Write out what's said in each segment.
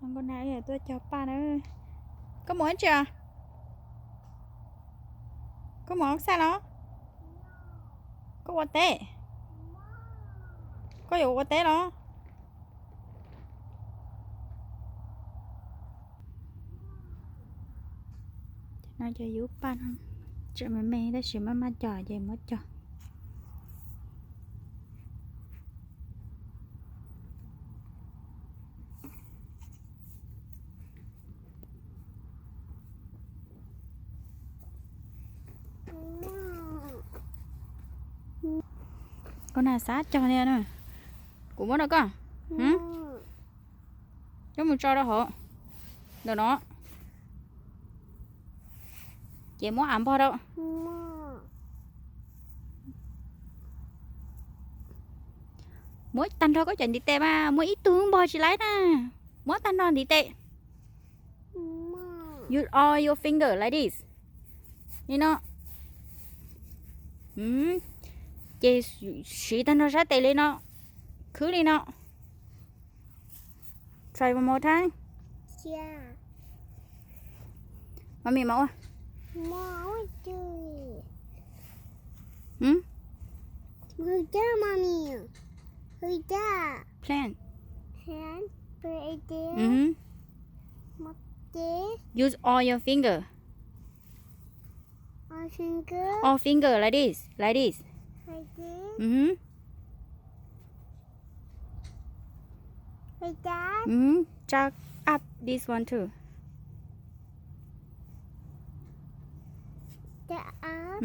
Con nào vậy tôi cho ba nữa. Có muốn chưa? Có muốn sao nó? Có quả té. Có vụ quả té đó. Nó cho giúp ba không? Chị mẹ ta chỉ mà trò gì mất trò. Con nào sát cho nè nè. Cũng mất đâu con. Hử? Chúng mình cho đó hả? Được đó. Chị muốn ẩm bao đâu? Mỗi tan thôi có chuyện đi tè mà mỗi ít tướng bò chỉ lấy nè. Mỗi tan non đi tè. Use all your finger like this. You know. Chị chỉ tan nó sát tè lên nó. Cứ đi nó. Try one more time. Yeah. Mami mau à? Mau chơi. Người cha mami. Người cha. Plant. Hand. Right there. What this? Use all your finger. Our finger. All finger like this. Like this. Like this. Like that. Chuck up this one too. That up.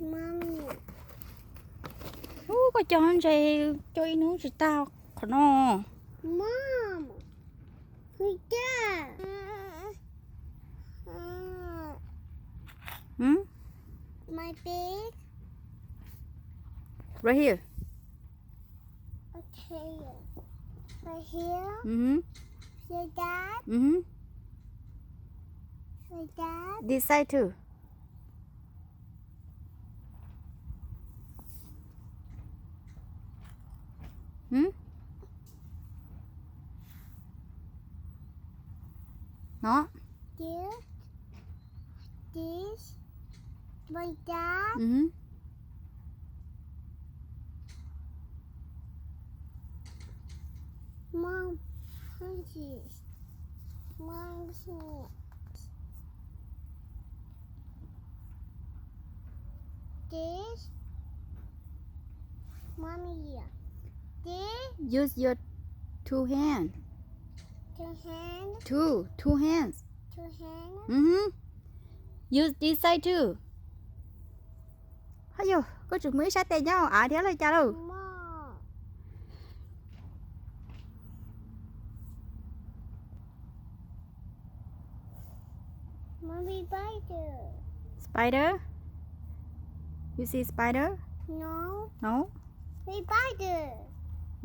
Mommy. Có cho anh chơi chơi nữa chị tao còn nó. Mom. Like that. My big. Right here. Okay. Right here. Like that. Like that. This side too. Nó. This. Like that. Mom, this. Mom's this. Mommy here. This. Use your two hands. Two hands. Two hands. Two hands. Use this side too. Hay vô, có chụp mấy sát tay nhau, thế là cha đâu. Mom. Mommy spider. Spider? You see spider? No. No? Spider.